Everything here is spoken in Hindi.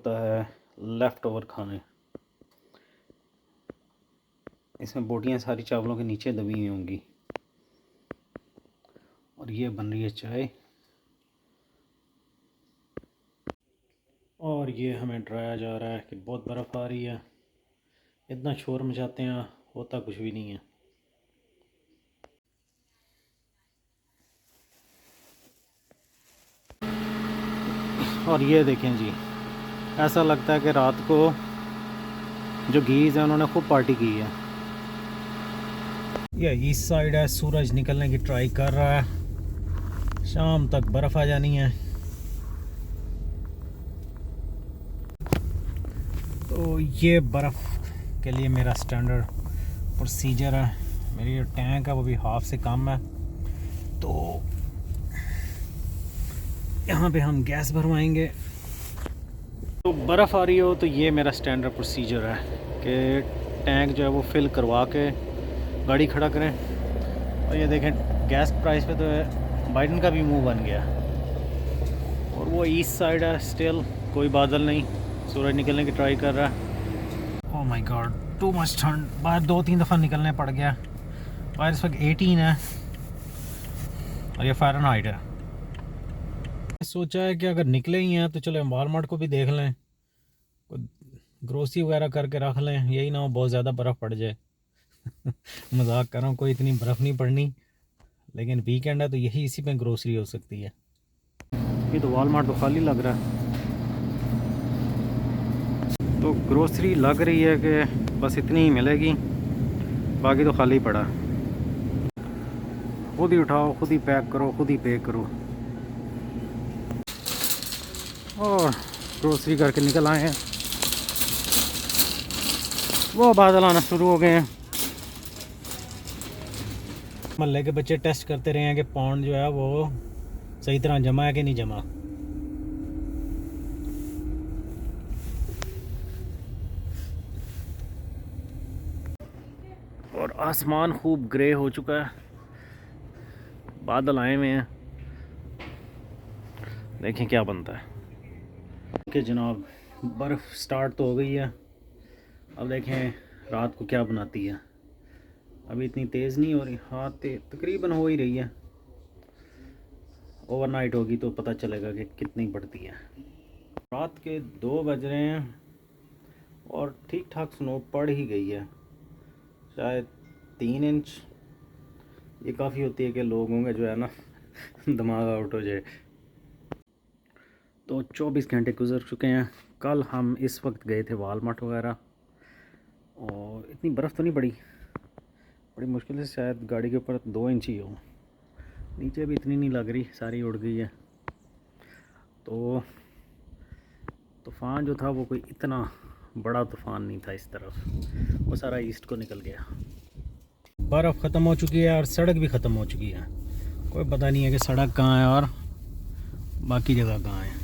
होता है लेफ़्ट ओवर खाने। इसमें बोटियाँ सारी चावलों के नीचे दबी हुई होंगी। और ये बन रही है चाय, और ये हमें डराया जा रहा है कि बहुत बर्फ़ आ रही है। इतना शोर मचाते हैं, होता कुछ भी नहीं है। और ये देखें जी, ऐसा लगता है कि रात को जो गीज़ है उन्होंने खूब पार्टी की है। ये ईस्ट साइड है, सूरज निकलने की ट्राई कर रहा है, शाम तक बर्फ़ आ जानी है। तो ये बर्फ़ के लिए मेरा स्टैंडर्ड प्रोसीजर है। मेरी जो टैंक है वो भी हाफ से कम है, तो यहाँ पे हम गैस भरवाएंगे। तो बर्फ़ आ रही हो तो ये मेरा स्टैंडर्ड प्रोसीजर है कि टैंक जो है वो फिल करवा के गाड़ी खड़ा करें। और ये देखें, गैस प्राइस पे तो बाइडन का भी मुंह बन गया। और वो ईस्ट साइड है, स्टिल कोई बादल नहीं, सूरज निकलने की ट्राई कर रहा है। Oh my God, too much ठंड। बाहर 2-3 दफ़ा निकलने पड़ गया। बाहर इस वक्त 18 है और ये फ़ारेनहाइट है। सोचा है कि अगर निकले ही हैं तो चले वालमार्ट को भी देख लें, ग्रोसरी वगैरह करके रख लें, यही ना हो बहुत ज़्यादा बर्फ़ पड़ जाए। मजाक कर रहा हूँ, कोई इतनी बर्फ़ नहीं पड़नी, लेकिन वीकेंड है तो यही इसी पे ग्रोसरी हो सकती है। ये तो वालमार्ट तो खाली लग रहा है, तो ग्रोसरी लग रही है कि बस इतनी ही मिलेगी, बाकी तो खाली पड़ा। खुद ही उठाओ, खुद ही पैक करो, खुद ही पे करो। और ग्रोसरी करके निकल आए हैं, वो बादल आना शुरू हो गए हैं। मोहल्ले के बच्चे टेस्ट करते रहे हैं कि पौंड जो है वो सही तरह जमा है कि नहीं जमा। और आसमान खूब ग्रे हो चुका है, बादल आए हुए हैं, देखें क्या बनता है। कि जनाब बर्फ़ स्टार्ट तो हो गई है, अब देखें रात को क्या बनाती है। अभी इतनी तेज़ नहीं हो रही, हाँ तकरीबन हो ही रही है। ओवरनाइट होगी तो पता चलेगा कि कितनी पड़ती है। रात के 2 बज रहे हैं और ठीक ठाक स्नो पड़ ही गई है, शायद 3 इंच। ये काफ़ी होती है कि लोगों के जो है ना दिमाग आउट हो जाए। तो 24 घंटे गुजर चुके हैं। कल हम इस वक्त गए थे वालमार्ट वगैरह, और इतनी बर्फ़ तो नहीं पड़ी, बड़ी मुश्किल से शायद गाड़ी के ऊपर 2 इंच ही हो, नीचे भी इतनी नहीं लग रही, सारी उड़ गई है। तो तूफ़ान जो था वो कोई इतना बड़ा तूफ़ान नहीं था इस तरफ, वो सारा ईस्ट को निकल गया। बर्फ़ ख़त्म हो चुकी है और सड़क भी ख़त्म हो चुकी है, कोई पता नहीं है कि सड़क कहाँ है और बाकी जगह कहाँ है।